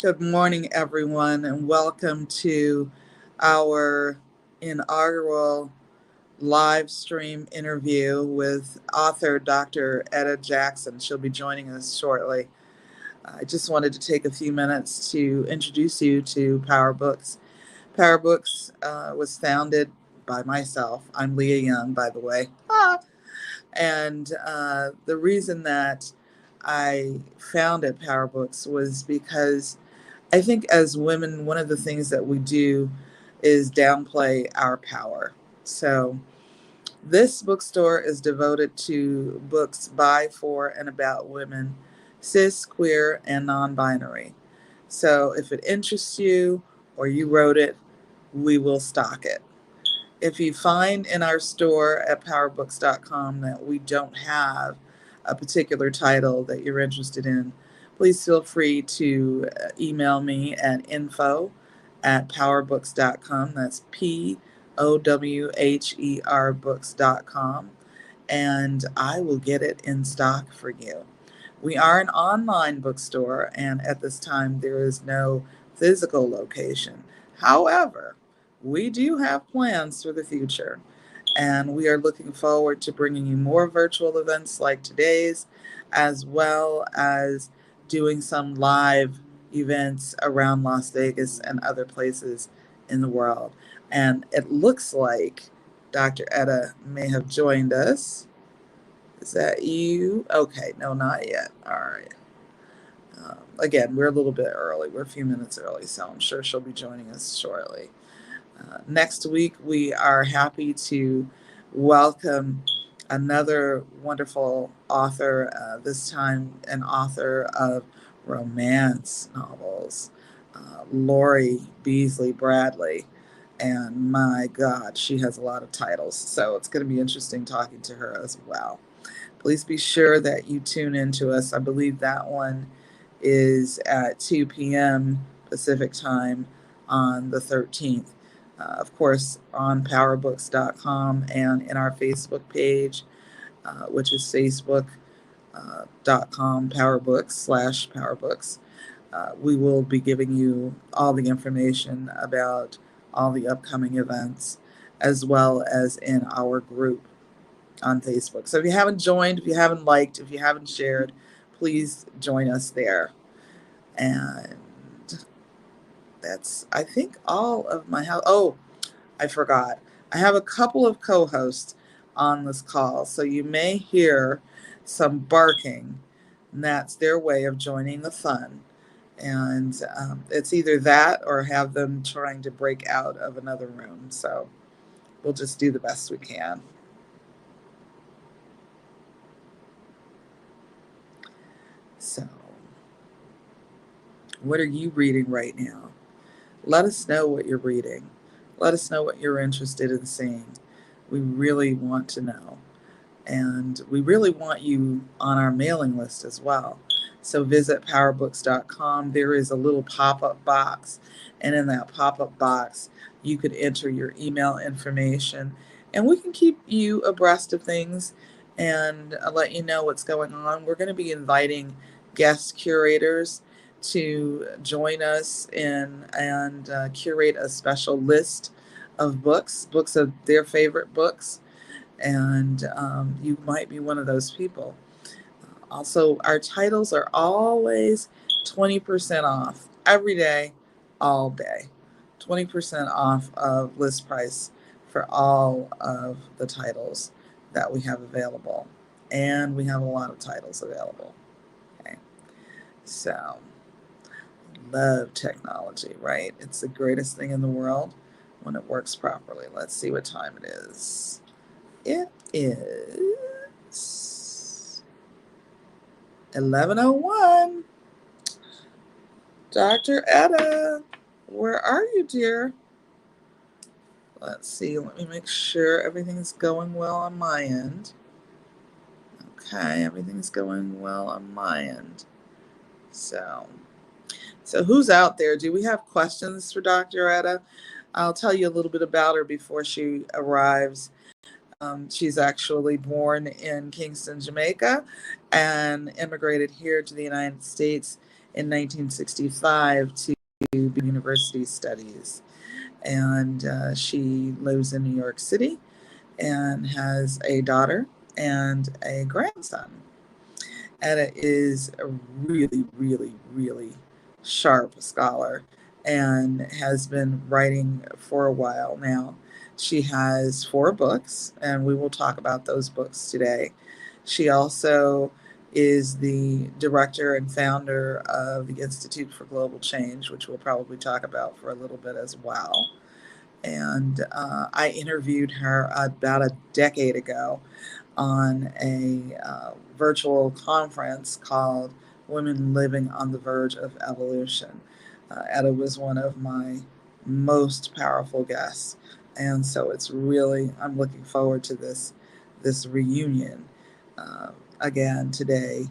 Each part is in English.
Good morning, everyone, and welcome to our inaugural live stream interview with author Dr. Etta Jackson. She'll be joining us shortly. I just wanted to take a few minutes to introduce you to Power Books. Power Books was founded by myself. I'm Leah Young, by the way. And the reason that I founded Power Books was because I think as women, one of the things that we do is downplay our power. So this bookstore is devoted to books by, for, and about women, cis, queer, and non-binary. So if it interests you or you wrote it, we will stock it. If you find in our store at powerbooks.com that we don't have a particular title that you're interested in, please feel free to email me at info@powerbooks.com. That's POWHER books.com. And I will get it in stock for you. We are an online bookstore, and at this time, there is no physical location. However, we do have plans for the future, and we are looking forward to bringing you more virtual events like today's, as well as doing some live events around Las Vegas and other places in the world. And it looks like Dr. Etta may have joined us. Is that you? Okay, no, not yet. All right. Again, we're a little bit early. We're a few minutes early, so I'm sure she'll be joining us shortly. Next week, we are happy to welcome another wonderful author, this time an author of romance novels, Lori Beasley Bradley. And my God, she has a lot of titles. So it's going to be interesting talking to her as well. Please be sure that you tune into us. I believe that one is at 2 p.m. Pacific time on the 13th. Of course, on powerbooks.com and in our Facebook page, which is facebook.com powerbooks/powerbooks. We will be giving you all the information about all the upcoming events, as well as in our group on Facebook. So if you haven't joined, if you haven't liked, if you haven't shared, please join us there. And that's, I think, all of my help. Oh, I forgot. I have a couple of co-hosts on this call, so you may hear some barking, and that's their way of joining the fun. And it's either that or have them trying to break out of another room. So we'll just do the best we can. So, what are you reading right now? Let us know what you're reading. Let us know what you're interested in seeing. We really want to know. And we really want you on our mailing list as well. So visit powerbooks.com. There is a little pop-up box. And in that pop-up box, you could enter your email information. And we can keep you abreast of things and let you know what's going on. We're going to be inviting guest curators to join us in and curate a special list of books of their favorite books. And you might be one of those people. Also, our titles are always 20% off every day, all day. 20% off of list price for all of the titles that we have available. And we have a lot of titles available. Okay. So, love technology, right? It's the greatest thing in the world when it works properly. Let's see what time it is. It is 11:01. Dr. Etta, where are you, dear? Let's see. Let me make sure everything's going well on my end. Okay, everything's going well on my end. So who's out there? Do we have questions for Dr. Etta? I'll tell you a little bit about her before she arrives. She's actually born in Kingston, Jamaica, and immigrated here to the United States in 1965 to university studies. And she lives in New York City and has a daughter and a grandson. Etta is a really, really, really sharp scholar and has been writing for a while now. She has 4 books, and we will talk about those books today. She also is the director and founder of the Institute for Global Change, which we'll probably talk about for a little bit as well. And I interviewed her about a decade ago on a virtual conference called Women Living on the Verge of Evolution. Etta was one of my most powerful guests. And so it's really, I'm looking forward to this reunion again today,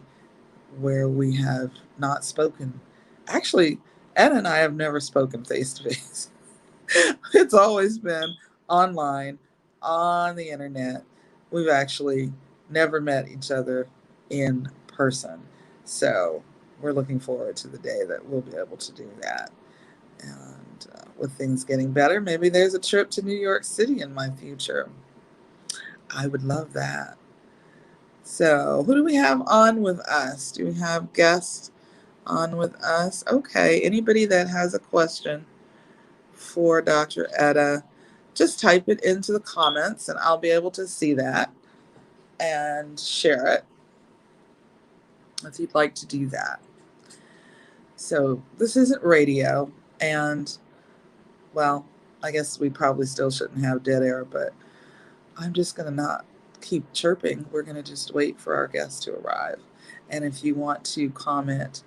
where we have not spoken. Actually, Etta and I have never spoken face to face. It's always been online, on the internet. We've actually never met each other in person. So we're looking forward to the day that we'll be able to do that. And with things getting better, maybe there's a trip to New York City in my future. I would love that. So, who do we have on with us? Do we have guests on with us? Okay, anybody that has a question for Dr. Etta, just type it into the comments and I'll be able to see that and share it if you'd like to do that. So this isn't radio, and well, I guess we probably still shouldn't have dead air, but I'm just going to not keep chirping. We're going to just wait for our guests to arrive. And if you want to comment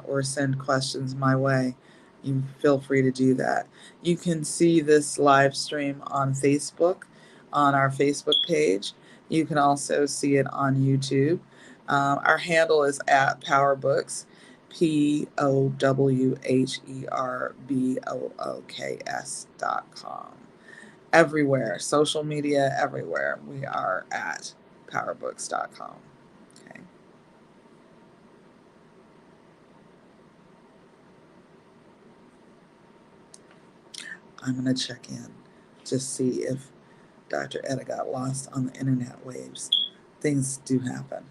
or send questions my way, you feel free to do that. You can see this live stream on Facebook, on our Facebook page. You can also see it on YouTube. Our handle is at PowerBooks, POWHERBOOKS.com. Everywhere, social media, everywhere, we are at PowerBooks.com. Okay. I'm going to check in to see if Dr. Etta got lost on the internet waves. Things do happen.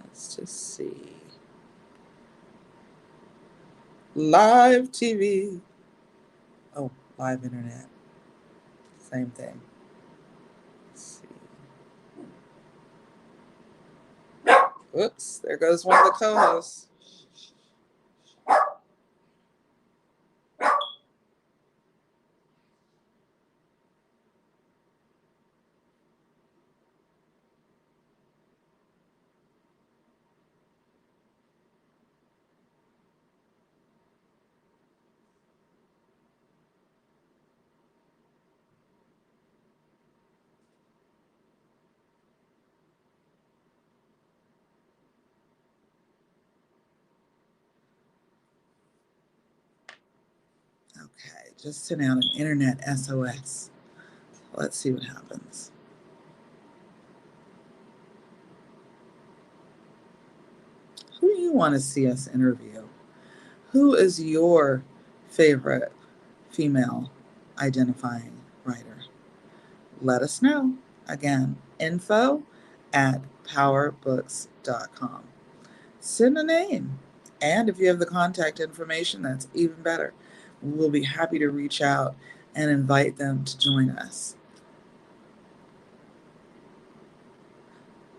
Let's just see. Live TV. Oh, live internet. Same thing. Let's see. Oops, there goes one of the co-hosts. Okay, just sent out an internet SOS. Let's see what happens. Who do you want to see us interview? Who is your favorite female identifying writer? Let us know. Again, info@powerbooks.com. Send a name. And if you have the contact information, that's even better. We'll be happy to reach out and invite them to join us.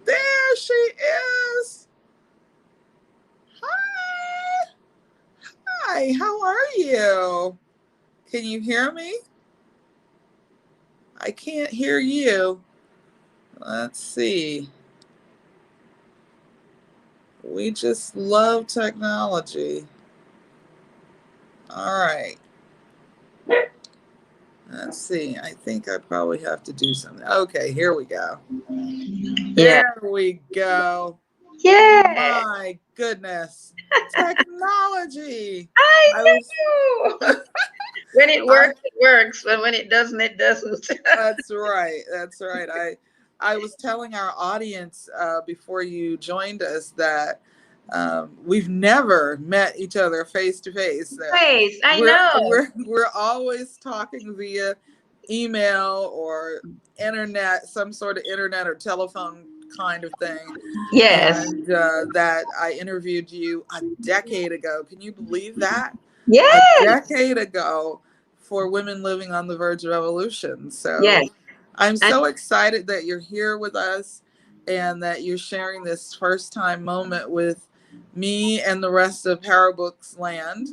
There she is. Hi. Hi, how are you? Can you hear me? I can't hear you. Let's see. We just love technology. All right. Let's see. I think I probably have to do something. Okay, here we go. Yeah. There we go. Yeah. My goodness. Technology. I know. When it works, it works, but when it doesn't, it doesn't. That's right. That's right. I was telling our audience before you joined us that we've never met each other face to face. That Face, I we're know. we're we're always talking via email or internet, some sort of internet or telephone kind of thing. Yes. And that I interviewed you a decade ago. Can you believe that? A Yes. decade ago for women living on the verge of revolution. So Yes. I'm And so excited that you're here with us and that you're sharing this first time moment with me and the rest of Parabooks Land.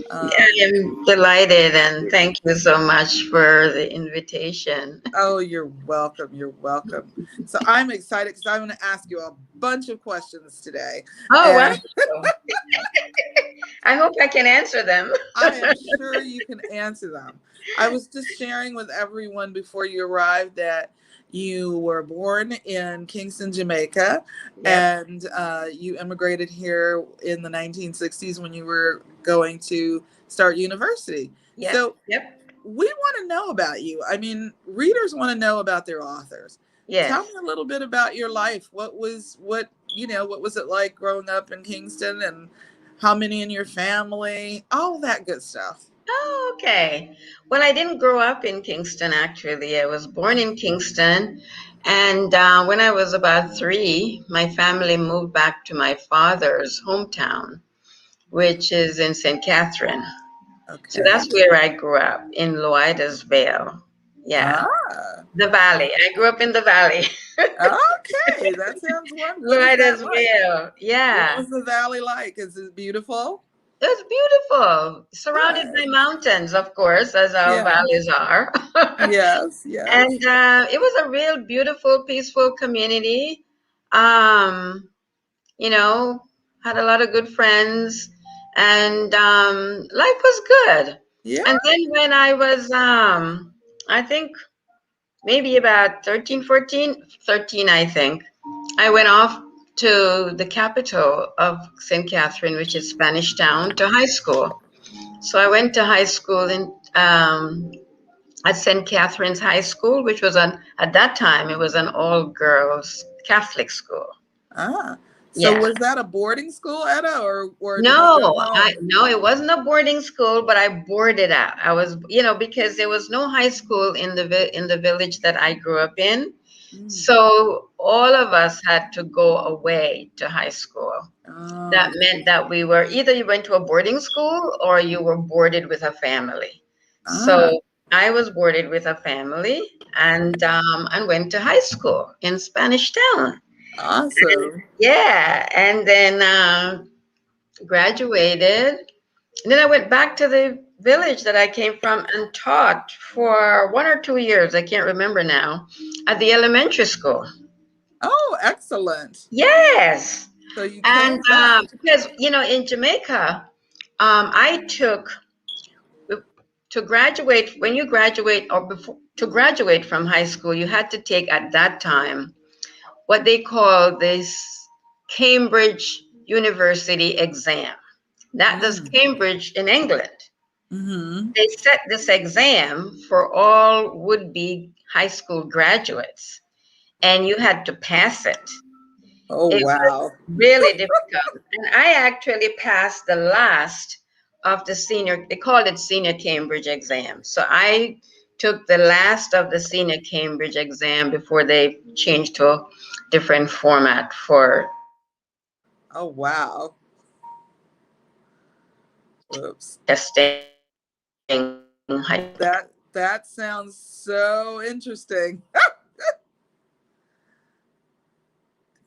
I am delighted, and thank you so much for the invitation. Oh, you're welcome. You're welcome. So I'm excited because I'm going to ask you a bunch of questions today. Oh, And wonderful. I hope I can answer them. I am sure you can answer them. I was just sharing with everyone before you arrived that you were born in Kingston, Jamaica, Yep. and you immigrated here in the 1960s when you were going to start university. Yep. So Yep. we want to know about you. I mean, readers want to know about their authors. Tell Yes. me a little bit about your life. What was it like growing up in Kingston, and how many in your family? All that good stuff. Oh, okay. Well, I didn't grow up in Kingston, actually. I was born in Kingston. And when I was about 3, my family moved back to my father's hometown, which is in St. Catherine. So Okay. that's where I grew up, in Loidas Vale. Yeah, Ah. the valley. I grew up in the valley. Okay. That sounds wonderful. What is that Loidas like? Vale. What Yeah. was the valley like? Is it beautiful? It was beautiful, surrounded by Good. mountains, of course, as our Yeah. valleys are. Yes. Yes. And it was a real beautiful, peaceful community. Um, you know, had a lot of good friends, and life was good. Yeah. And then when I was, I think maybe about 13, 14, 13, I think, I went off to the capital of St. Catherine, which is Spanish Town, to high school. So I went to high school in at St. Catherine's High School, which was at that time, it was an all-girls Catholic school. Ah. So Yeah. was that a boarding school, Etta, or did you go No, home? no, it wasn't a boarding school, but I boarded out. I was, because there was no high school in the village that I grew up in. Mm. So all of us had to go away to high school. That Oh. meant that we were either you went to a boarding school or you were boarded with a family. Ah. So I was boarded with a family and went to high school in Spanish Town. Awesome. Yeah, and then graduated. And then I went back to the village that I came from and taught for 1 or 2 years. I can't remember now, at the elementary school. Oh, excellent. Yes. So you And came back. because, in Jamaica, I took to graduate, when you graduate or before to graduate from high school, you had to take at that time what they call this Cambridge University exam. That is Mm. Cambridge in England. Mm-hmm. They set this exam for all would-be high school graduates, and you had to pass it. Oh, It was wow. really difficult. And I actually passed the last of the senior, they called it senior Cambridge exam. So I took the last of the senior Cambridge exam before they changed to a different format for Oh, wow. Whoops. testing high. That sounds so interesting. I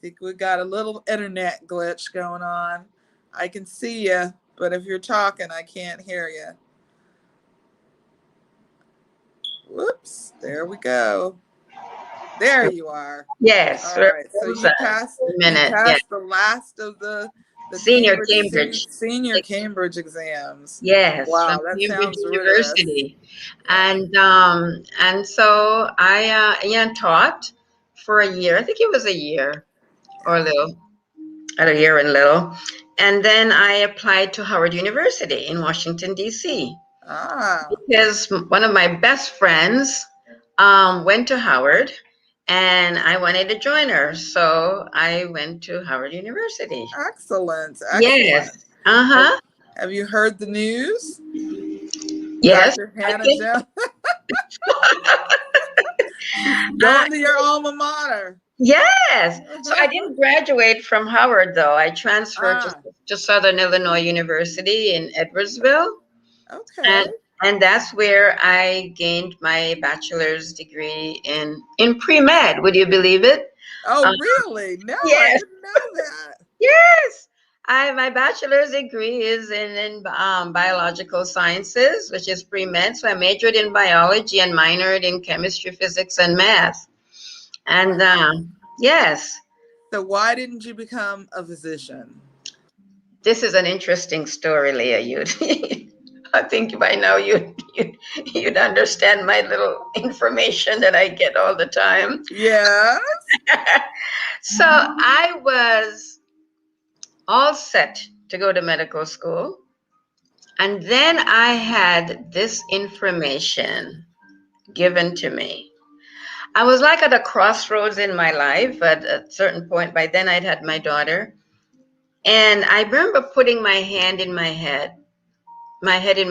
think we got a little internet glitch going on. I can see you, but if you're talking, I can't hear you. Whoops. There we go. There you are. Yes, All right. So a minute. Yeah, the last of the senior Cambridge. senior Cambridge exams. Yes, from Wow, that Cambridge sounds rigorous. University, and so I taught for a year. I think it was a year or a little, at a year and little, and then I applied to Howard University in Washington D.C. Ah, because one of my best friends went to Howard, and I wanted to join her, so I went to Howard University. excellent, excellent. Yes. Have, Uh-huh. have you heard the news? Yes. Dr. I Hannah think. Jones, she's Uh, going to your alma mater. yes. So I didn't graduate from Howard, though. I transferred Ah, to Southern Illinois University in Edwardsville, okay. and that's where I gained my bachelor's degree in pre-med. Would you believe it? Oh, Uh, really? No, I yes. didn't know that. Yes. My bachelor's degree is in biological sciences, which is pre-med. So I majored in biology and minored in chemistry, physics, and math. And Wow. yes, So why didn't you become a physician? this is an interesting story, Leah. I think by now you'd understand my little information that I get all the time. Yes. So I was all set to go to medical school. And then I had this information given to me. I was like at a crossroads in my life at a certain point. By then, I'd had my daughter. And I remember putting my head in my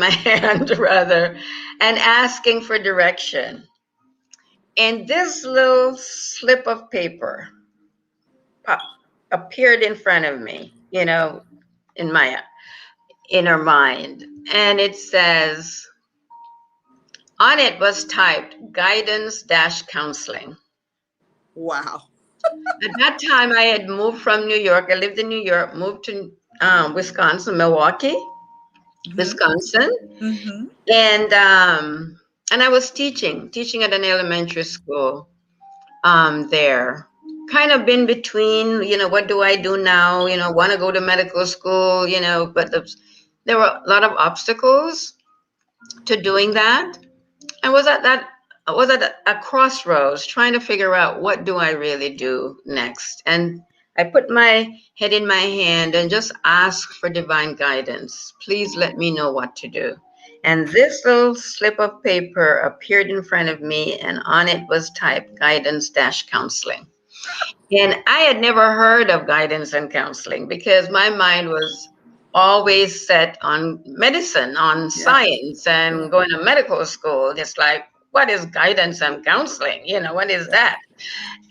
hand, rather, and asking for direction. And this little slip of paper appeared in front of me, in my inner mind. And it says, on it was typed guidance dash counseling. Wow. At that time, I had moved from New York. I lived in New York, moved to Wisconsin, Milwaukee, Wisconsin, Mm-hmm. and I was teaching at an elementary school there. Kind of been between, what do I do now? Want to go to medical school, but there were a lot of obstacles to doing that. I was at a crossroads trying to figure out what do I really do next. And I put my head in my hand and just asked for divine guidance. Please let me know what to do. And this little slip of paper appeared in front of me, and on it was typed guidance dash counseling. And I had never heard of guidance and counseling because my mind was always set on medicine, on Yeah. science, and Yeah. going to medical school. It's like, what is guidance and counseling? What is Yeah. that?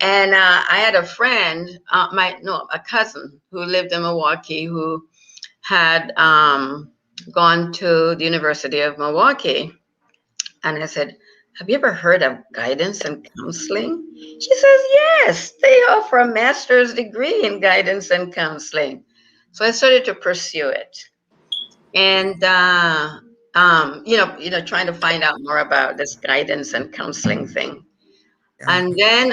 And I had a friend, a cousin who lived in Milwaukee who had gone to the University of Milwaukee. And I said, have you ever heard of guidance and counseling? She says, yes, they offer a master's degree in guidance and counseling. So I started to pursue it. And, trying to find out more about this guidance and counseling thing. Yeah. And then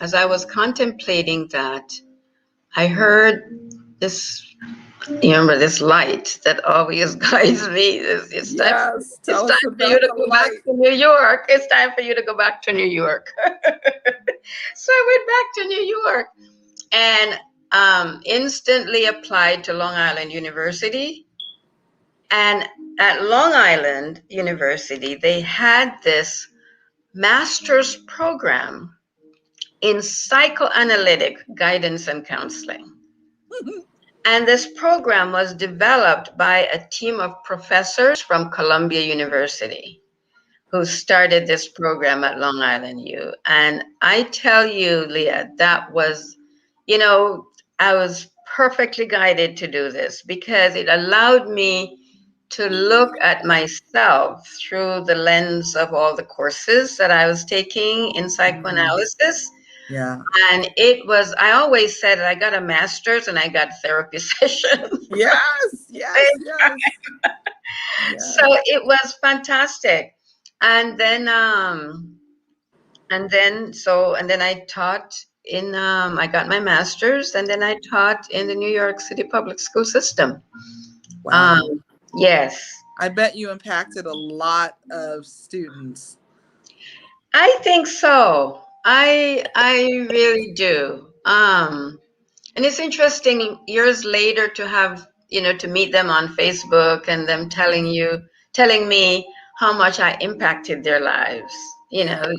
as I was contemplating that, I heard this, remember this light that always guides me. It's time, Yes. it's Tell time us for you about to the go back light. to New York. It's time for you to go back to New York. So I went back to New York and instantly applied to Long Island University. And at Long Island University, they had this master's program in psychoanalytic guidance and counseling. And this program was developed by a team of professors from Columbia University who started this program at Long Island U. And I tell you, Leah, that was, I was perfectly guided to do this because it allowed me to look at myself through the lens of all the courses that I was taking in psychoanalysis. Yeah. And I always said I got a master's and I got therapy sessions. Yes. Yes. Yes. So Yes. it was fantastic. And then I taught I got my master's, and then I taught in the New York City public school system. Wow. Yes. I bet you impacted a lot of students. I think so. I really do. And it's interesting years later to have to meet them on Facebook and them telling me how much I impacted their lives, Yeah.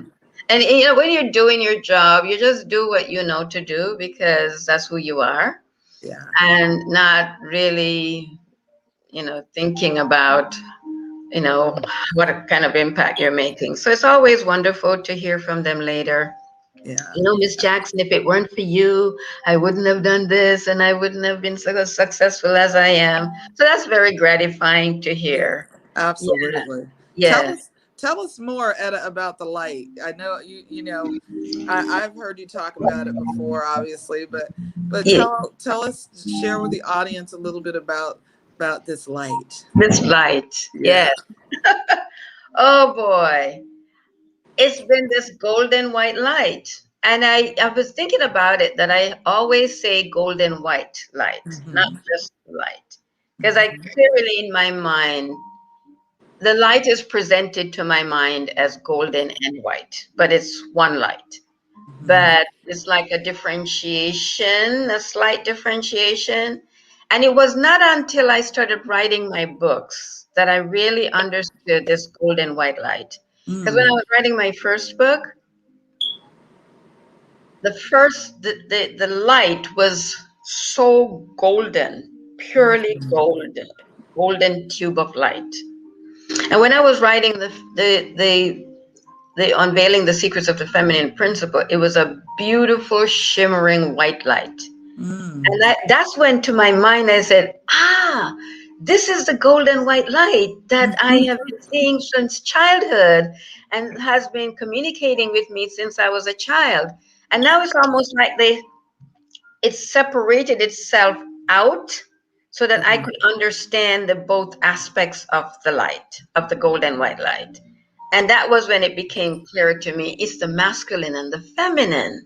And when you're doing your job, you just do what you know to do because that's who you are, Yeah. and not really, thinking about, what kind of impact you're making. So it's always wonderful to hear from them later. Yeah. Miss Jackson, if it weren't for you, I wouldn't have done this and I wouldn't have been so successful as I am. So that's very gratifying to Yeah. hear. Yeah, Absolutely. Tell yeah. us tell us more, Etta, about the light. I know I've heard you talk about it before, obviously, but Yeah. tell us, share with the audience a little bit about this light. This light. Yeah. Yes. Oh boy. It's been this golden white light. And I was thinking about it that I always say golden white light, not Hmm. just light. Because I Hmm. clearly in my mind, the light is presented to my mind as golden and white, but it's one light. Hmm. But it's like a differentiation, a slight differentiation. And it was not until I started writing my books that I really understood this golden white light. Because when I Mm. was writing my first book, the light was so golden, purely Mhm. golden tube of light. And when I was writing the Unveiling the Secrets of the Feminine Principle, it was a beautiful, shimmering white light. Mm. And that's when to my mind I said, this is the golden white light that I have been seeing since childhood and has been communicating with me since I was a child. And now it's almost like it separated itself out so that I Mhm. could understand the both aspects of the light, of the golden white light. And that was when it became clear to me it's the masculine and the feminine.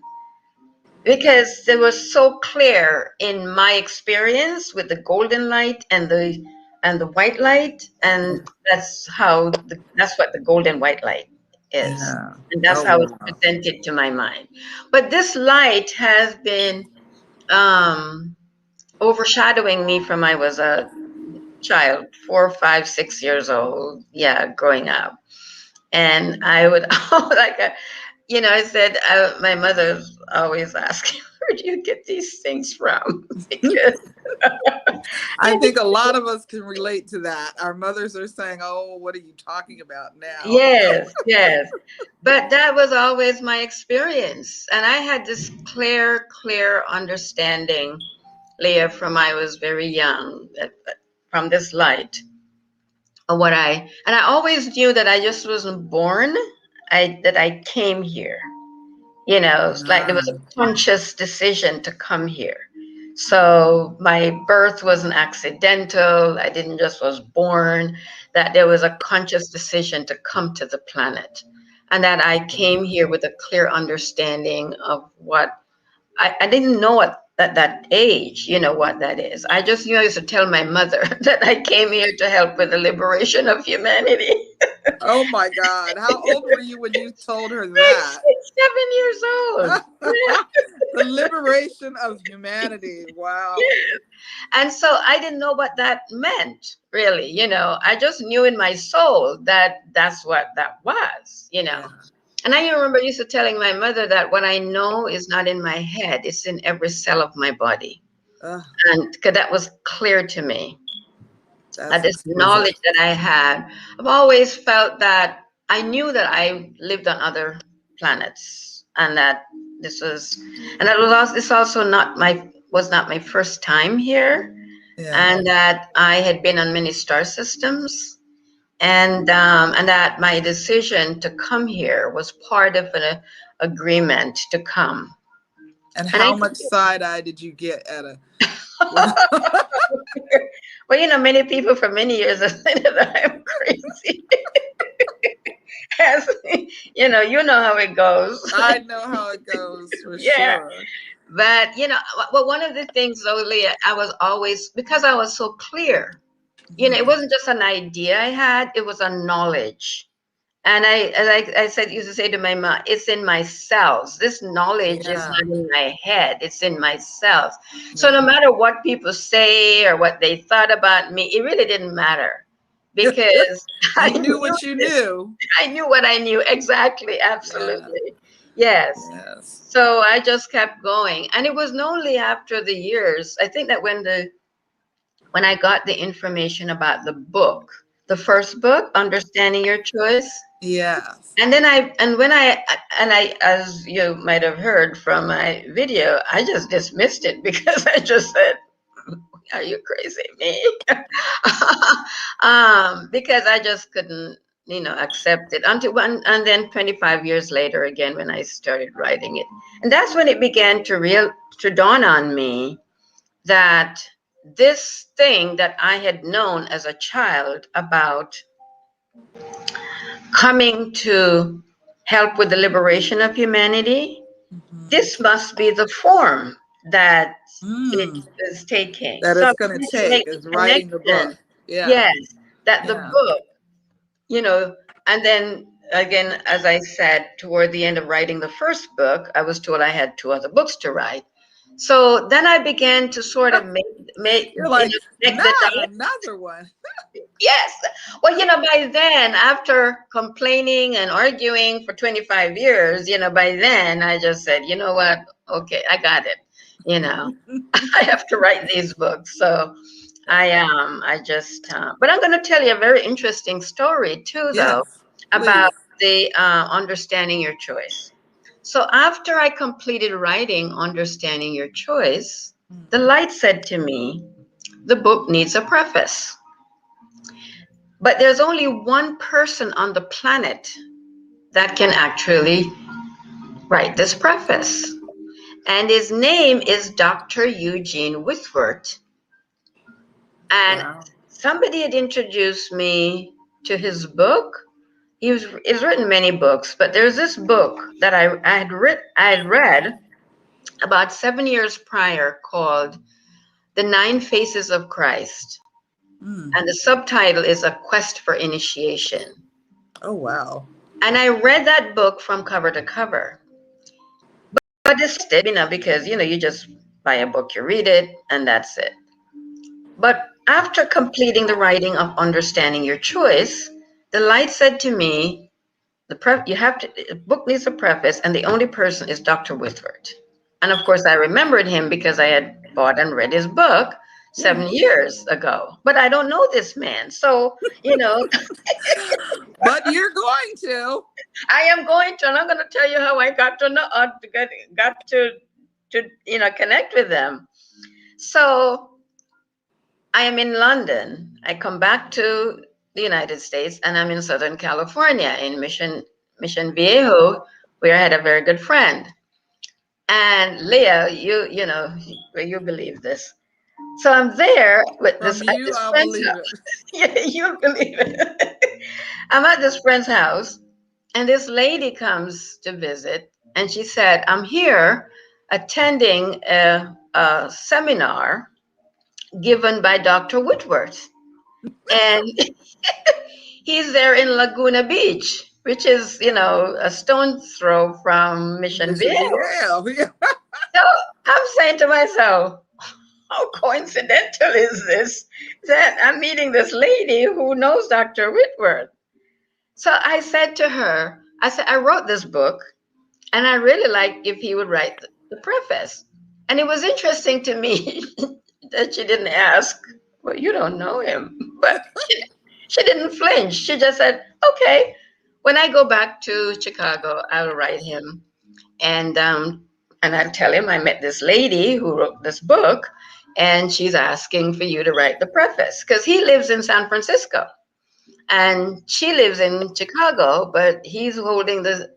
Because it was so clear in my experience with the golden light and the white light, and that's what the golden white light is. Yeah. And that's Oh how it's wow. presented to my mind. But this light has been um, overshadowing me from I was a child, 4, 5, 6 years old. Yeah, growing up. And I would I said, my mother's always asking, where do you get these things from? Because I think a lot of us can relate to that. Our mothers are saying, "Oh, what are you talking about now?" yes, yes. But that was always my experience. And I had this clear understanding, Leah, from I was very young, from this light. And I always knew that I just wasn't born, that I came here. It's like there was Ah, a conscious decision to come here. So my birth wasn't accidental. I didn't just was born, that there was a conscious decision to come to the planet. And that I came here with a clear understanding of what I didn't know at that age, what that is. I just knew I used to tell my mother that I came here to help with the liberation of humanity. oh my God. How old were you when you told her Six, that? 7 years old. The liberation of humanity. Wow. Yeah. And so I didn't know what that meant, really. I just knew in my soul that that's what that was. Yeah. And I remember used to telling my mother that what I know is not in my head, it's in every cell of my body. Ugh, And because that was clear to me, that's this exquisite. knowledge that I had, I've always felt that I knew that I lived on other planets, and that this was, and that was also, this also was not my first time here, Yeah. and that I had been on many star systems, and that my decision to come here was part of an agreement to come. And And I how much side eye did you get at a? well, many people for many years have said that I'm crazy. As, how it goes. I know how it goes for Yeah. sure. But, well, one of the things, though, Leah, I was always, because I was so clear, it Mhm. wasn't just an idea I had, it was a knowledge. And I said, used to say to my mom, it's in my cells. This knowledge is Yeah. not in my head, it's in my cells. So no Yeah. matter what people say or what they thought about me, it really didn't matter because I You knew knew what you this. knew. I knew what I knew. Exactly. Yeah. Absolutely. Yes. Yes. So I just kept going. And it was only after the years, I think that when I got the information about the book, the first book, Understanding Your Choice, Yes. and then as you might have heard from my video, I just dismissed it because I just said, "Are you crazy, me?" Because I just couldn't, accept it until one, and then 25 years later, again, when I started writing it, and that's when it began to dawn on me that this thing that I had known as a child about coming to help with the liberation of humanity, Mm-hmm. this must be the form that it Mm. is taking. That So I it's going to wanted to take make the is writing the book. connection, Yeah. yes, that the Yeah. book, and then again, as I said, toward the end of writing the first book, I was told I had two other books to write. So then I began to sort of make You're like, connect the not dots. another one. Yes. Well, by then, after complaining and arguing for 25 years, by then I just said, you know what? Okay, I got it. I have to write these books. So but I'm going to tell you a very interesting story too, though, Yes, about please. the understanding your choice. So after I completed writing Understanding Your Choice, the Mm. light said to me, the book needs a preface. But there's only one person on the planet that can actually write this preface. And his name is Dr. Eugene Whitworth. And Wow. somebody had introduced me to his book. He's written many books, but there's this book that I had read about 7 years prior called The Nine Faces of Christ. Mm. And the subtitle is A Quest for Initiation. Oh, wow. And I read that book from cover to cover. But dismissed it, because, you just buy a book, you read it, and that's it. But after completing the writing of Understanding Your Choice, the light said to me, the book needs a preface, and the only person is Dr. Whitworth. And of course, I remembered him because I had bought and read his book Yeah. 7 years ago. But I don't know this man. So, But you're going to. I am going to, and I'm going to tell you how I got to know, got to connect with them. So I am in London. I come back to the United States, and I'm in Southern California in Mission Viejo, where I had a very good friend. And Leah, you believe this. So I'm there From at you, this I'll friend's believe it. house. Yeah, you believe it. I'm at this friend's house, and this lady comes to visit, and she said, I'm here attending a seminar given by Dr. Whitworth. And he's there in Laguna Beach, which is, a stone's throw from Mission Mission Viejo. Viejo. Yeah. So I'm saying to myself, how coincidental is this that I'm meeting this lady who knows Dr. Whitworth? So I said to her, I wrote this book, and I really like if he would write the preface. And it was interesting to me that she didn't ask, well, you don't know him. But she didn't flinch. She just said, okay, when I go back to Chicago, I'll write him. And I'll tell him I met this lady who wrote this book, and she's asking for you to write the preface because he lives in San Francisco. And she lives in Chicago, but he's holding the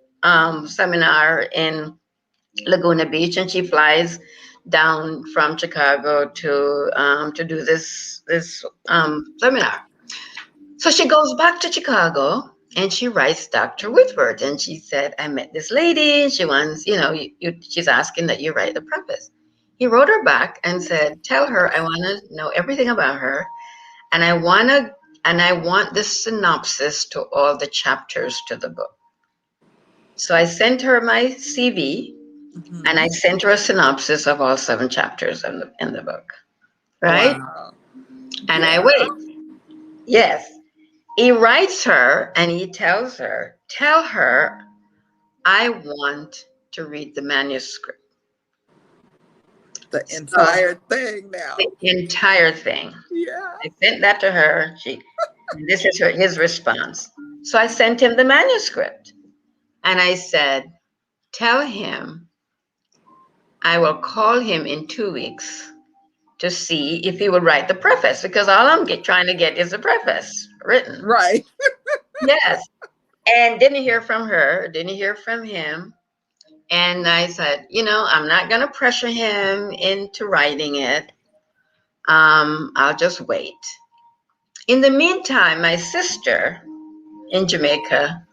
seminar in Laguna Beach, and she flies down from Chicago to do this seminar. So she goes back to Chicago and she writes Dr. Whitworth, and she said, "I met this lady. She wants, she's asking that you write the preface." He wrote her back and said, "Tell her I want to know everything about her, and I want to and I want the synopsis to all the chapters to the book. So I sent her my CV, and I sent her a synopsis of all 7 chapters in the book, right? Wow. And Yeah. I wait. Yes. He writes her and he tells her, tell her I want to read the manuscript. The entire thing now. The entire thing. Yeah. I sent that to her. This is his response. So I sent him the manuscript. And I said, tell him I will call him in 2 weeks to see if he would write the preface, because all I'm trying to get is a preface written. Right. Yes. And didn't hear from her, didn't hear from him. And I said, I'm not going to pressure him into writing it. I'll just wait. In the meantime, my sister in Jamaica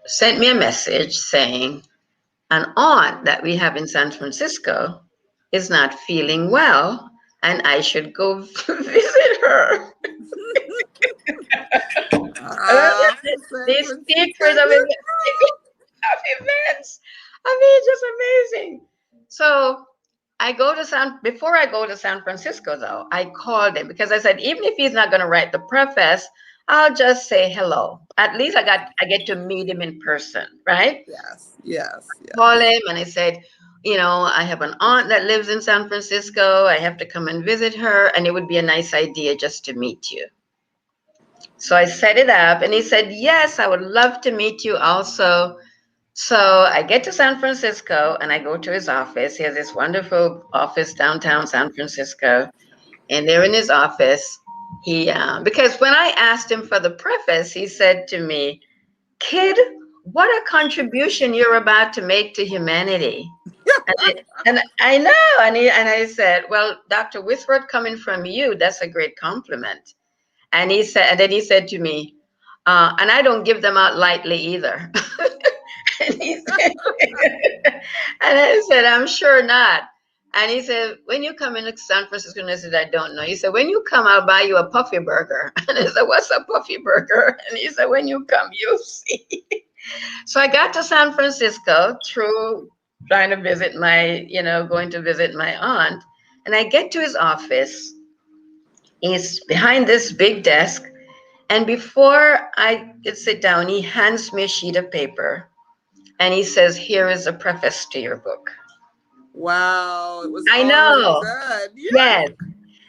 sent me a message saying an aunt that we have in San Francisco is not feeling well and I should go visit her. The secret of events. I mean, just amazing. So before I go to San Francisco, though, I called him because I said, even if he's not going to write the preface, I'll just say hello. At least I get to meet him in person, right? Yes. Call him and I said, I have an aunt that lives in San Francisco. I have to come and visit her, and it would be a nice idea just to meet you. So I set it up, and he said, yes, I would love to meet you also. So I get to San Francisco and I go to his office. He has this wonderful office downtown San Francisco. And there in his office, because when I asked him for the preface, he said to me, kid, what a contribution you're about to make to humanity. and I know. And I said, well, Dr. Withrow, coming from you, that's a great compliment. And then he said to me, and I don't give them out lightly either. And I said, I'm sure not. And he said, when you come into San Francisco, and I said, I don't know. He said, when you come, I'll buy you a puffy burger. And I said, what's a puffy burger? And he said, when you come, you'll see. So I got to San Francisco through trying to visit going to visit my aunt. And I get to his office. He's behind this big desk. And before I could sit down, he hands me a sheet of paper. And he says, here is a preface to your book. Wow. It was I know. done. Yes.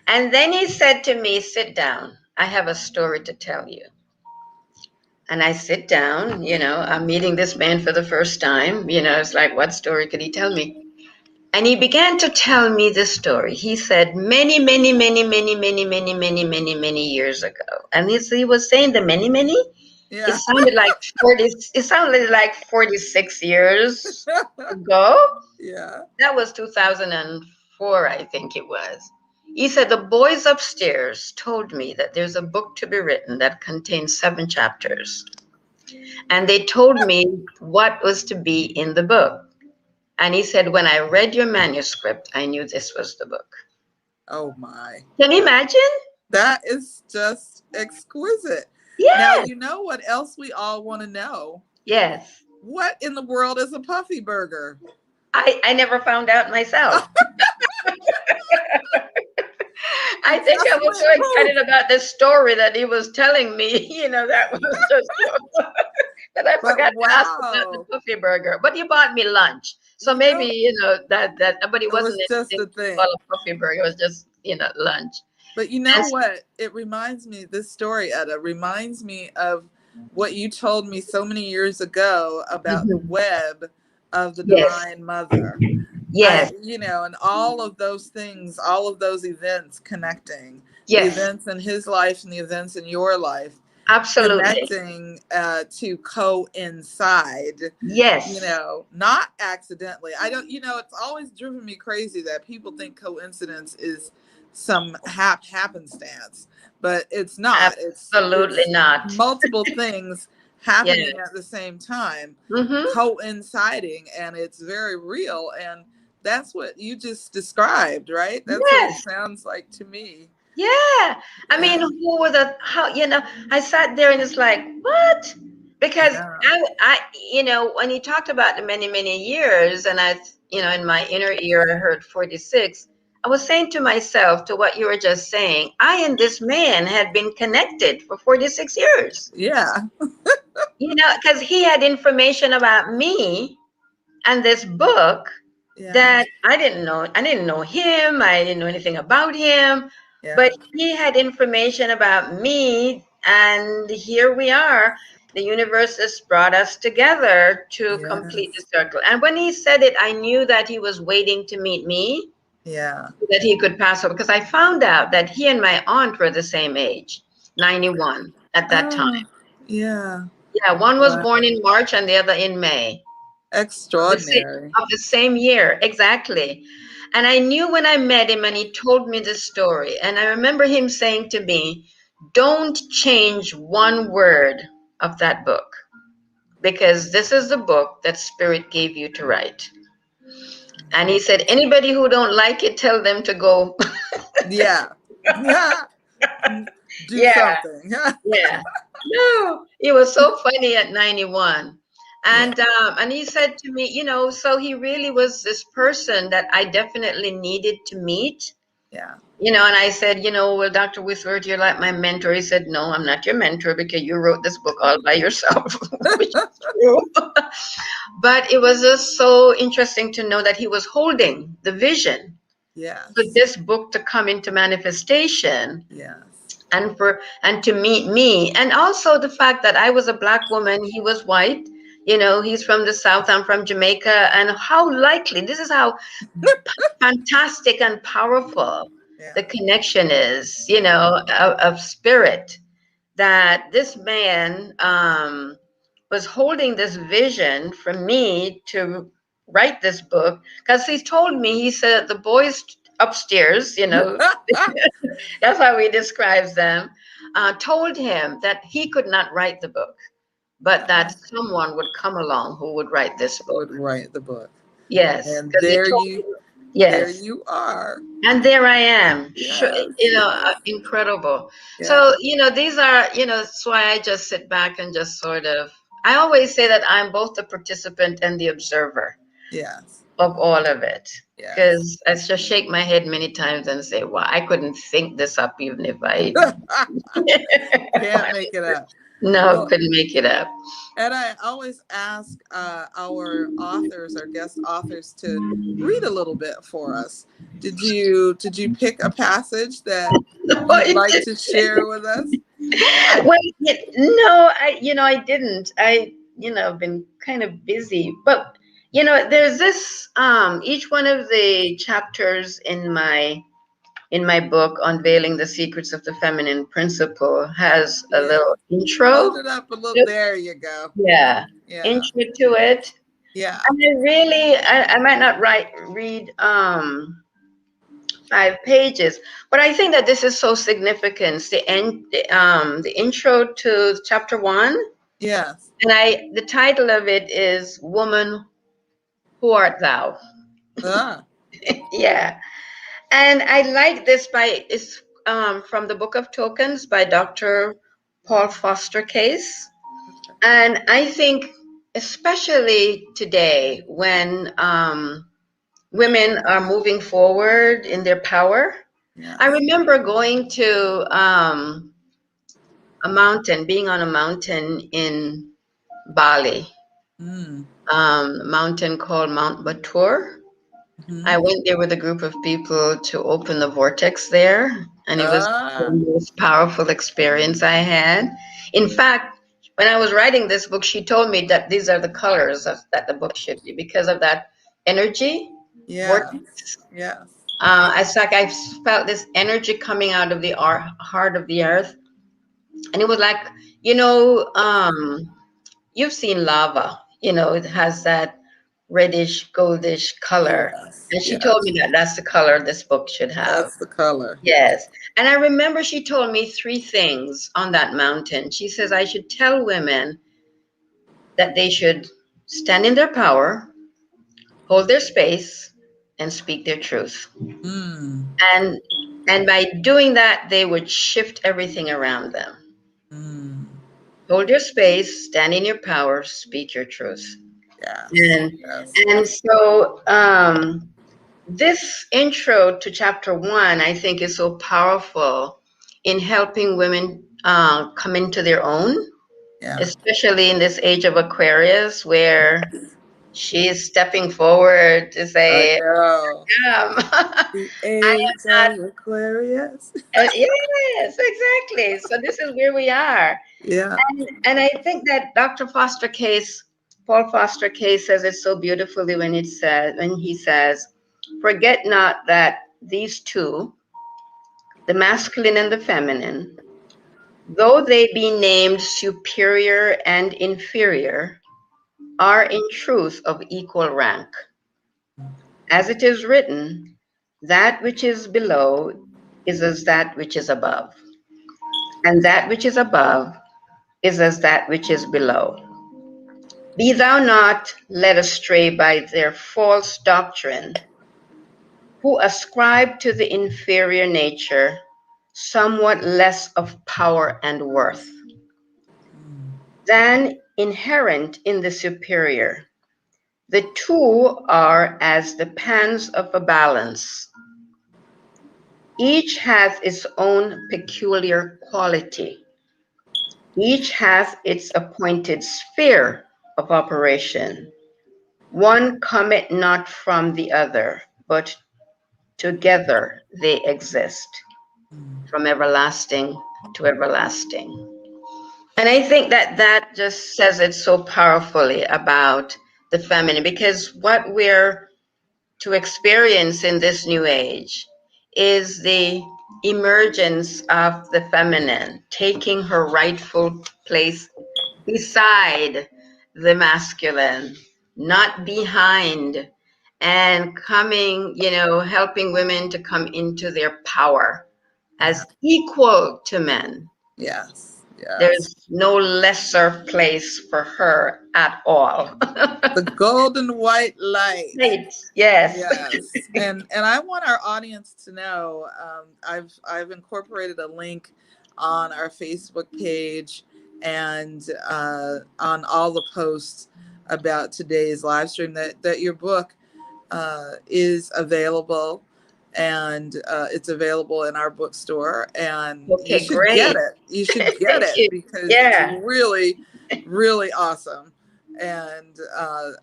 And then he said to me, sit down. I have a story to tell you. And I sit down, I'm meeting this man for the first time. It's like, what story could he tell me? And he began to tell me this story. He said, many, many, many, many, many, many, many, many, many years ago. And he was saying the many, many. Yeah. It sounded like 46 years ago. Yeah. That was 2004, I think it was. He said, the boys upstairs told me that there's a book to be written that contains 7 chapters. And they told me what was to be in the book. And he said, when I read your manuscript, I knew this was the book. Oh, my. Can you imagine? That is just exquisite. Yes. Now, you know what else we all want to know? Yes. What in the world is a puffy burger? I never found out myself. I think I was so excited about this story that he was telling me, that was just that I forgot to ask about the puffy burger. But he bought me lunch. So maybe, that but it wasn't just a thing. A puffy burger. It was just, lunch. But you know what? It reminds me, this story, Etta, reminds me of what you told me so many years ago about the web of the Divine Mother. Yes. And all of those things, all of those events connecting. Yes. The events in his life and the events in your life. Absolutely. Connecting to coincide. Yes. Not accidentally. I don't, it's always driven me crazy that people think coincidence is some happenstance, but it's not. Absolutely it's not. Multiple things happening at the same time, coinciding, and it's very real. And that's what you just described, right? That's what it sounds like to me. Yeah. I Yeah. mean, who was a how, I sat there and it's like, what? Because Yeah. when he talked about the many, many years, and in my inner ear, I heard 46. I was saying to myself, to what you were just saying, I and this man had been connected for 46 years, Yeah. because he had information about me and this book Yeah. that I didn't know. I didn't know him. I didn't know anything about him, Yeah. but he had information about me. And here we are. The universe has brought us together to complete the Yes. circle. And when he said it, I knew that he was waiting to meet me, Yeah. so that he could pass over. Because I found out that he and my aunt were the same age, 91 at that time. Oh, yeah. Yeah, one was Wow. born in March and the other in May. Extraordinary. Of the same year, exactly. And I knew when I met him and he told me this story. And I remember him saying to me, don't change one word of that book, because this is the book that Spirit gave you to write. And he said, anybody who don't like it, tell them to go. Yeah. Yeah. Do Yeah, something. yeah. No, he was so funny at 91. Yeah. And he said to me, so he really was this person that I definitely needed to meet. Yeah. And I said, well, Dr. Whitworth, you're like my mentor. He said, no, I'm not your mentor because you wrote this book all by yourself, which is true. But it was just so interesting to know that he was holding the vision for Yes. this book to come into manifestation, Yes. and to meet me. And also the fact that I was a Black woman, he was white. He's from the South, I'm from Jamaica. And how likely, this is how fantastic and powerful Yeah. the connection is, of spirit, that this man was holding this vision for me to write this book. Because he told me, he said, the boys upstairs, that's how he describes them, told him that he could not write the book, but that someone would come along who would write this book. Would write the book. Yes, And because he there told you me, there yes. you are. And there I am. Sure, Yes. Yes. incredible. Yeah. So, these are, that's why I just sit back and just sort of, I always say that I'm both the participant and the observer Yes. of all of it. Yes. Because I just shake my head many times and say, well, I couldn't think this up even if I Can't make it up. no, Well, couldn't make it up. and I always ask our authors, our guest authors, to read a little bit for us. Did you pick a passage that you'd like to share with us? Well, no, I didn't. Been kind of busy, but there's this. Each one of the chapters in my book, Unveiling the Secrets of the Feminine Principle, has a Yeah. little Hold intro. it up a little. There you go. Yeah, Yeah. intro to it. Yeah. And I might not read 5 pages, but I think that this is so significant. The intro to chapter 1, Yes. and the title of it is "Woman, Who Art Thou?" Ah. Yeah, and I like this it's from the Book of Tokens by Dr. Paul Foster Case, and I think especially today when women are moving forward in their power. Yeah. I remember going to a mountain, being on a mountain in Bali, Mm. a mountain called Mount Batur. Hmm. I went there with a group of people to open the vortex there, and it was the Ah. most powerful experience I had. In fact, when I was writing this book, she told me that these are the colors that the book should be because of that energy Yeah. vortex. Yes. It's like I felt this energy coming out of the heart of the earth, and it was like, you know, um, you've seen lava. It has that reddish, goldish color. Yes. And she told Yes. me that that's the color this book should have. That's the color. Yes. And I remember she told me 3 things on that mountain. She says I should tell women that they should stand in their power, hold their space, and speak their truth. Mm. And And by doing that, they would shift everything around them. Mm. Hold your space, stand in your power, speak your truth. Yes. And Yes. and so this intro to chapter 1, I think, is so powerful in helping women come into their own, Yeah. especially in this age of Aquarius, where she is stepping forward to I say, know. I The am age not. of Aquarius. Yes, exactly. So this is where we are. Yeah. And I think that Paul Foster Case says it so beautifully when he says, forget not that these two, the masculine and the feminine, though they be named superior and inferior, are in truth of equal rank. As it is written, that which is below is as that which is above, and that which is above is as that which is below. Be thou not led astray by their false doctrine, who ascribe to the inferior nature somewhat less of power and worth than inherent in the superior. The two are as the pans of a balance. Each has its own peculiar quality. Each has its appointed sphere of operation. One cometh not from the other, but together they exist from everlasting to everlasting. And I think that that just says it so powerfully about the feminine, because what we're to experience in this new age is the emergence of the feminine taking her rightful place beside the masculine, not behind, and coming, helping women to come into their power Yeah. as equal to men. Yes. Yes. There's no lesser place for her at all. The golden white light. Right. Yes. Yes, and I want our audience to know. I've incorporated a link on our Facebook page and on all the posts about today's live stream that your book is available, and it's available in our bookstore, and you Okay, should get great. it. You should get Thank it you. because it's Yeah. really, really awesome. And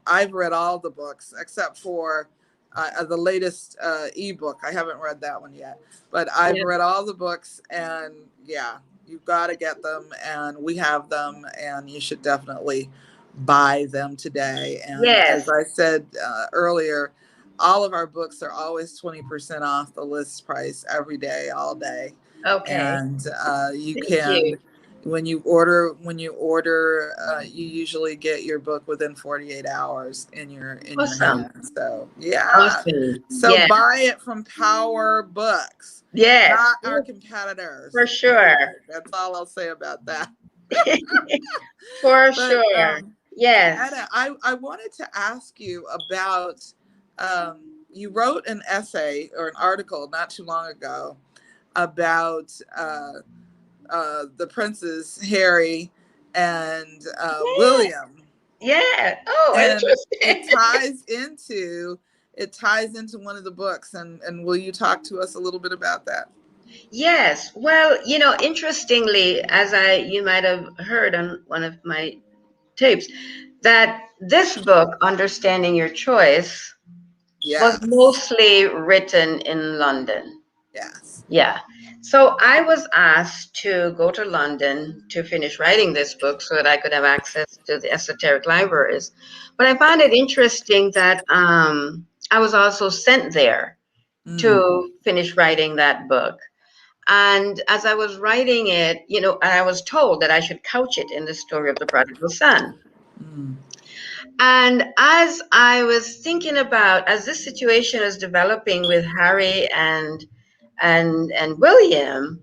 I've read all the books except for the latest ebook. I haven't read that one yet, but I've Yeah. read all the books, and yeah, you've got to get them, and we have them, and you should definitely buy them today. And as Yes. I said earlier, all of our books are always 20% off the list price every day, all day. Okay. And you Thank can, you. when you order, you usually get your book within 48 hours in your Awesome. hand. So yeah. Awesome. So Yeah. buy it from Power Books, Yes. not our competitors. For sure. That's all I'll say about that. For But sure. Yes. Etta, I wanted to ask you about, you wrote an essay or an article not too long ago about the princes Harry and Yeah. William, Yeah. Oh, and interesting. it ties into one of the books, and will you talk to us a little bit about that? Yes. Well, interestingly, you might have heard on one of my tapes, that this book, Understanding Your Choice, was Yes. mostly written in London. Yes. Yeah. So I was asked to go to London to finish writing this book so that I could have access to the esoteric libraries. But I found it interesting that I was also sent there Mm, to finish writing that book. And as I was writing it, I was told that I should couch it in the story of the prodigal son. mm, And as I was thinking about, as this situation is developing with Harry and William,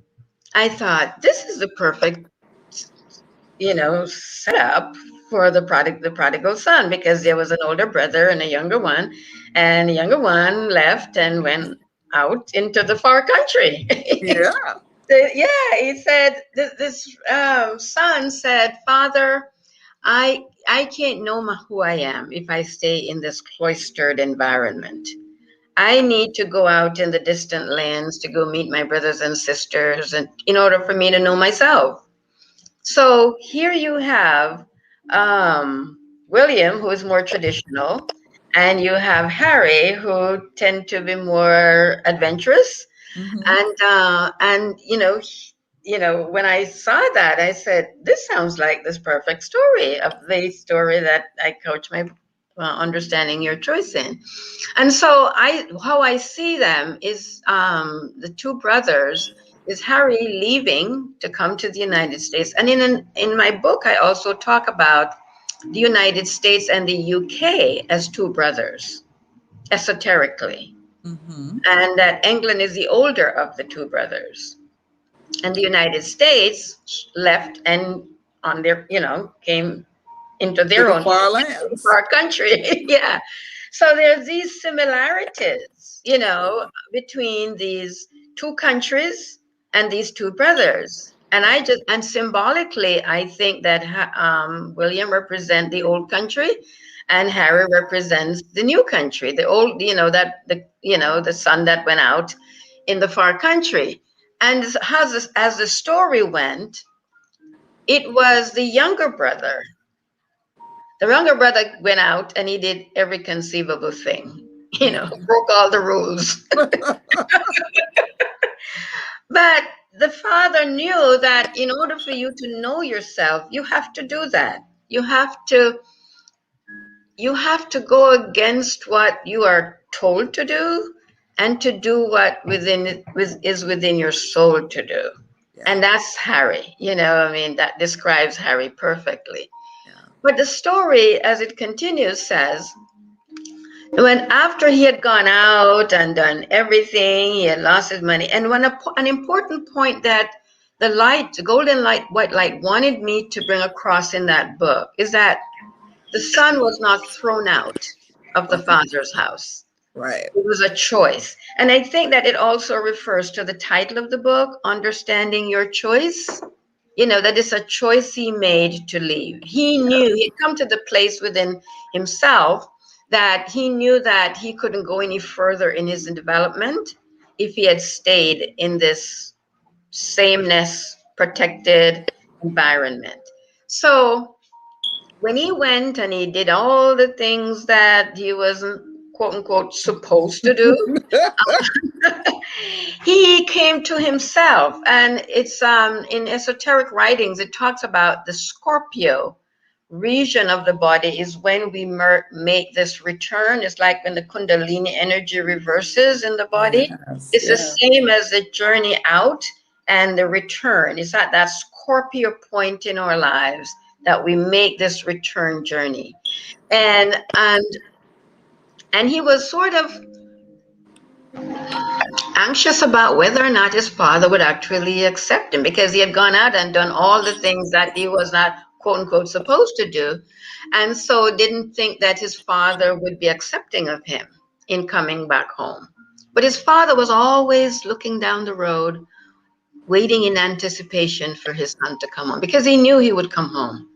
I thought this is the perfect, setup for the prodigal son, because there was an older brother and a younger one left and went out into the far country. Yeah. Yeah, he said, this son said, Father, I can't know who I am if I stay in this cloistered environment. I need to go out in the distant lands to go meet my brothers and sisters, and in order for me to know myself. So here you have William, who is more traditional, and you have Harry, who tend to be more adventurous. Mm-hmm. And when I saw that, I said, this sounds like this perfect story of the story that I coach my understanding your choice in. And so how I see them is the two brothers is Harry leaving to come to the United States. And in my book, I also talk about the United States and the UK as two brothers, esoterically. Mm-hmm. And that England is the older of the two brothers. And the United States left and on their, came into To their the own far lands. our country. Yeah. So there's these similarities, between these two countries and these two brothers. And and symbolically, I think that William represents the old country and Harry represents the new country, the old, the son that went out in the far country. And as the story went, it was the younger brother. The younger brother went out and he did every conceivable thing, broke all the rules. But the father knew that in order for you to know yourself, you have to do that. You have to go against what you are told to do and to do what is within your soul to do. Yeah. And that's Harry. That describes Harry perfectly. Yeah. But the story, as it continues, says, when after he had gone out and done everything, he had lost his money. And an important point that the golden light, white light wanted me to bring across in that book is that the son was not thrown out of the Okay. father's house. Right. It was a choice. And I think that it also refers to the title of the book, Understanding Your Choice. That is a choice he made to leave. He knew he'd come to the place within himself that he knew that he couldn't go any further in his development if he had stayed in this sameness protected environment. So when he went and he did all the things that he wasn't, quote unquote, supposed to do, he came to himself. And it's in esoteric writings, it talks about the Scorpio region of the body is when we make this return. It's like when the Kundalini energy reverses in the body. Yes. It's the Yeah. same as the journey out and the return. It's at that Scorpio point in our lives that we make this return journey. And he was sort of anxious about whether or not his father would actually accept him, because he had gone out and done all the things that he was not, quote unquote, supposed to do. And so didn't think that his father would be accepting of him in coming back home. But his father was always looking down the road, waiting in anticipation for his son to come home, because he knew he would come home.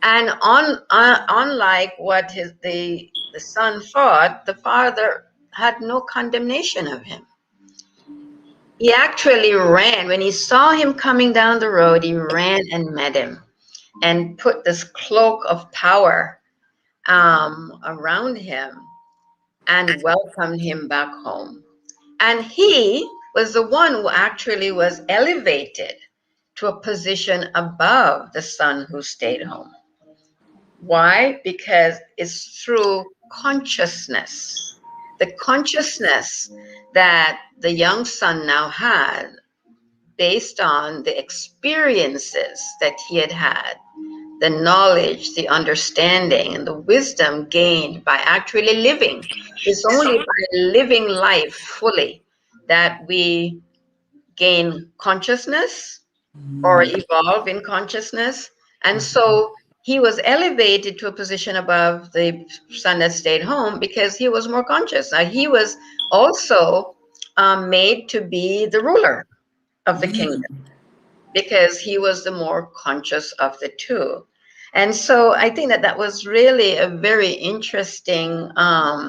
And unlike what the son thought, the father had no condemnation of him. He actually ran. When he saw him coming down the road, he ran and met him and put this cloak of power around him and welcomed him back home. And he was the one who actually was elevated to a position above the son who stayed home. Why? Because it's through consciousness. The consciousness that the young son now had, based on the experiences that he had had, the knowledge, the understanding, and the wisdom gained by actually living. It's only by living life fully that we gain consciousness or evolve in consciousness. And so he was elevated to a position above the son that stayed home because he was more conscious. Now, he was also made to be the ruler of the kingdom, Mm. because he was the more conscious of the two. And so I think that that was really a very interesting,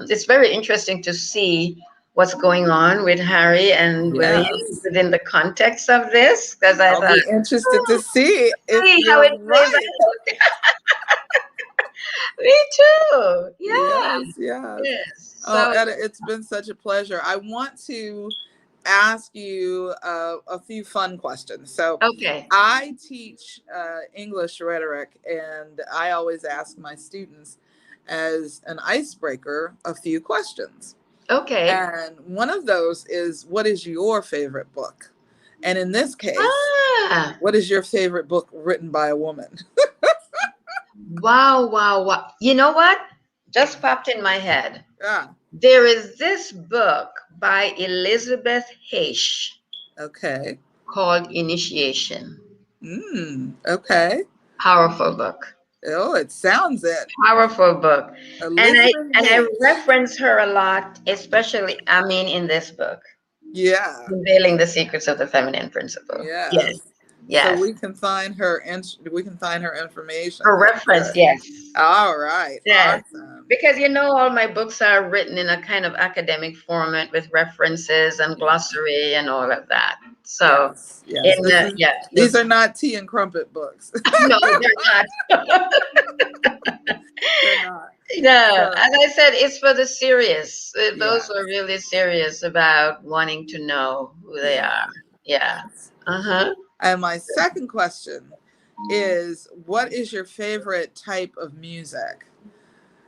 it's very interesting to see what's going on with Harry and William Yes. within the context of this, because I I'll thought, be interested to see if see how you're it plays right. out. Me too. Yeah. Yes, yes. Yes. Oh, So, Etta, it's been such a pleasure. I want to ask you a few fun questions. So, okay. I teach English rhetoric, and I always ask my students, as an icebreaker, a few questions. Okay. And one of those is, what is your favorite book? And in this case, Ah, what is your favorite book written by a woman? wow, wow, wow. You know what? Just popped in my head. Ah, There is this book by Elizabeth Heish okay. called Initiation. Okay. Powerful book. Oh, it sounds it. Powerful book. And I Elizabeth and I H. reference her a lot, especially I mean in this book, Yeah. Unveiling the Secrets of the Feminine Principle. Yes. Yes. So Yes. we can find her. We can find her information. For That's reference, good. yes. All right. Yes. Awesome. Because all my books are written in a kind of academic format with references and Yeah. glossary and all of that. So, Yes. Yes. yeah, These are not tea and crumpet books. no, they're not. They're not. No, So as I said, it's for the serious. Those yeah. who are really serious about wanting to know who they Yeah. are. Yeah. Yes. Uh-huh. And my second question is, what is your favorite type of music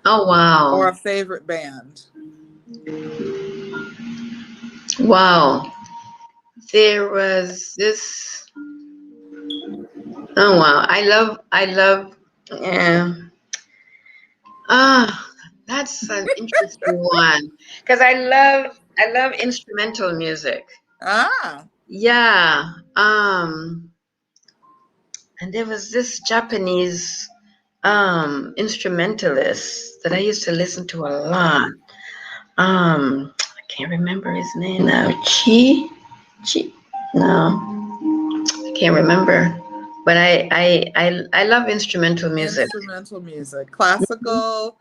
Oh, or wow. a favorite band? Wow. There was this. Oh, wow. I love, yeah. Ah, that's an interesting one. Because I love instrumental music. Ah. Yeah. And there was this Japanese instrumentalist that I used to listen to a lot. I can't remember his name now. Chi, no, I can't remember. But I love instrumental music. Instrumental music, classical,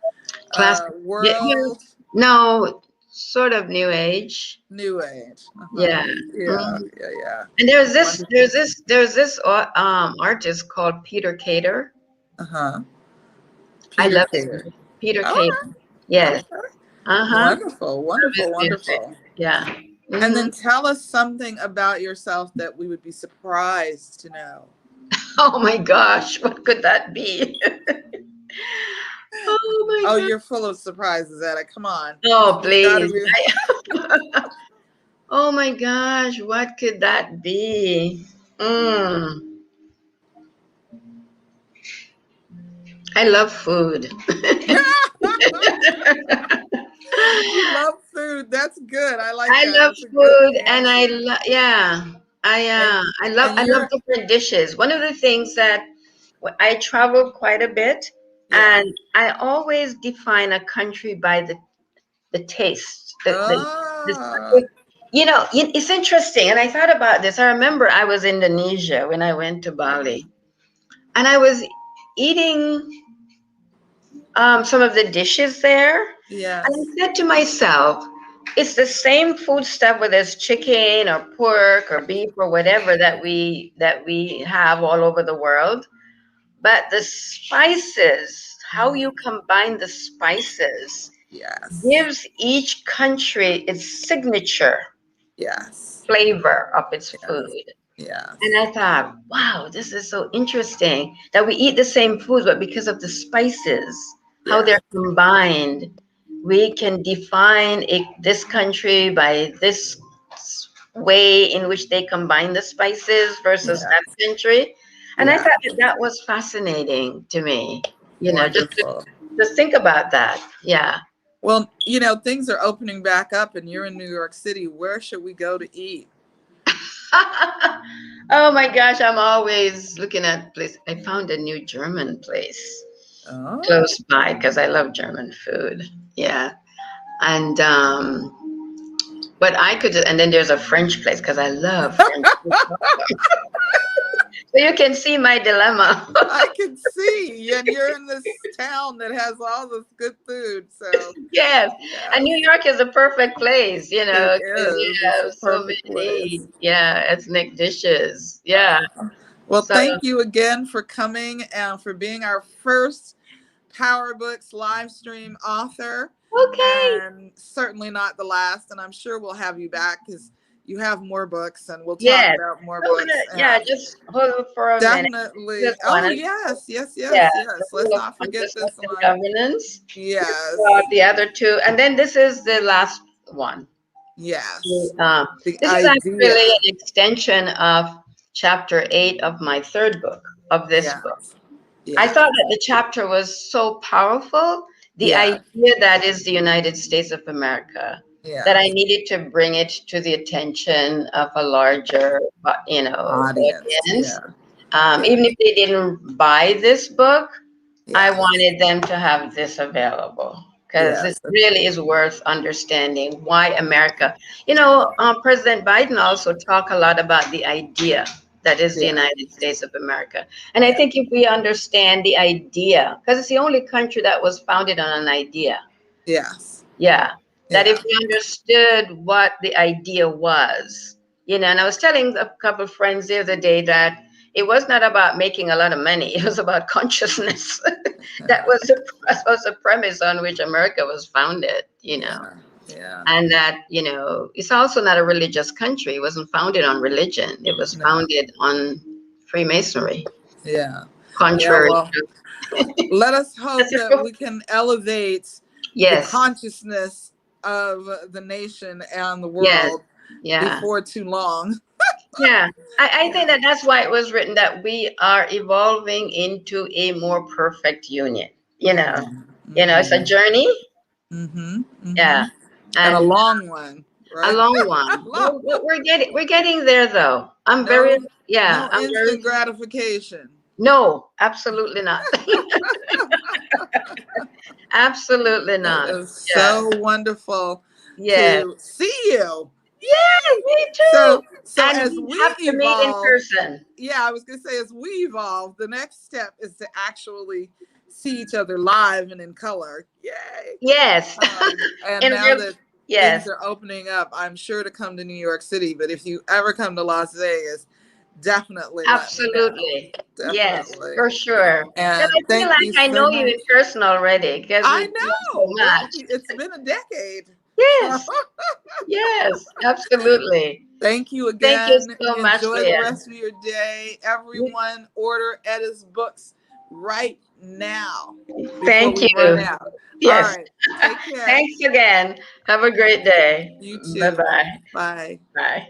Classic, yeah, world, no, sort of new age. new age. Yeah. Yeah, Mhm. yeah, yeah. And Wonderful. there's this artist called Peter Cater. Uh-huh. I Peter love his Cater. music. Peter All Cater. right. Yes. Okay. Uh-huh. Wonderful, Love his wonderful, music. wonderful. Yeah. And Hmm. then tell us something about yourself that we would be surprised to know. Oh my gosh, what could that be? Oh my Oh, god. you're full of surprises, Etta. Come on. Oh, It's got to please. be. Oh my gosh, what could that be? Mm, I love food. You love food. That's good. I like I that. love It's a good food, and answer. yeah, And I love you're, different dishes. One of the things that I traveled quite a bit, yeah. and I always define a country by the taste. Oh, It's interesting, and I thought about this. I remember I was in Indonesia when I went to Bali, and I was eating some of the dishes there. And yes. I said to myself, it's the same food stuff, whether it's chicken or pork or beef or whatever that we have all over the world. But the spices, how you combine the spices, Yes. gives each country its signature Yes. flavor of its Yes. food. And Yes. I thought, wow, this is so interesting that we eat the same food, but because of the spices, how Yeah. they're combined, we can define this country by this way in which they combine the spices versus Yeah. that country. And I Yeah. thought that was fascinating to me. Wonderful. Just think about that. Yeah. Well, things are opening back up and you're in New York City. Where should we go to eat? Oh my gosh, I'm always looking at place. I found a new German place Oh, close by because I love German food. Yeah. And But I could, and then there's a French place because I love French food. So you can see my dilemma. I can see, and you're in this town that has all this good food. So Yes, and New York is a perfect place, you know, it because you is. It's have a so perfect many, place. ethnic dishes. Yeah. Well, So, thank you again for coming and for being our first Power Books live stream author, okay. and certainly not the last. And I'm sure we'll have you back because you have more books, and we'll talk Yes. about more I'm gonna, books. And just hold for a minute. definitely. This Oh, one. yes, yes, Yeah, yes, the yes. Let's rule of not forget consciousness this and one. governance. Yes, The other two, and then this is the last one. yes. The This is idea. actually an extension of chapter 8 of my third book, of this book. Yes, I yes, thought that the chapter was so powerful, the yes, idea that is the United States of America, that I yes. needed to bring it to the attention of a larger, Audience. audience. Yeah, yeah, Even if they didn't buy this book, I yes, wanted them to have this available because it yes, really is worth understanding why America. President Biden also talked a lot about the idea that is the yeah, United States of America. And I yeah, think if we understand the idea, because it's the only country that was founded on an idea. yes, Yeah. That if yeah, we understood what the idea was, and I was telling a couple of friends the other day that it was not about making a lot of money. It was about consciousness. That was the premise on which America was founded. yeah, yeah. And that, it's also not a religious country. It wasn't founded on religion. It was No, founded on Freemasonry, yeah, yeah. contrary Well, to. let us hope that we can elevate the Yes, consciousness of the nation and the yes, world yeah. before too long. Yeah, I Yeah. think that that's why it was written that we are evolving into a more perfect union. It's a Mm-hmm. journey. Mm-hmm. Mm-hmm. Yeah, And a and long one, a right? long one. Long one. We're getting there though. No, Yeah, no I'm very. instant gratification. No, absolutely not. Absolutely It not. is Yeah. so wonderful Yes. to see you. Yes, Yay! me too. So And as we we have to meet in evolve, person. yeah, I was gonna say as we evolve, the next step is to actually see each other live and in color. Yay! Yes. And In now real. that things Yes. are opening up, I'm sure to come to New York City. But if you ever come to Las Vegas, definitely let me know. Absolutely. Yes, Definitely. for sure. Because And I feel thank like you I so know you much. in person already because we I do so know. Well, much. it's been a decade. So Yes, yes, absolutely. thank you Thank you again. so much, Enjoy the Leah. rest of your day. Everyone, order Etta's books right now before Thank we run you. out. All Yes. right. Take care. Thanks again. Have a great day. You Bye too. bye. Bye. Bye.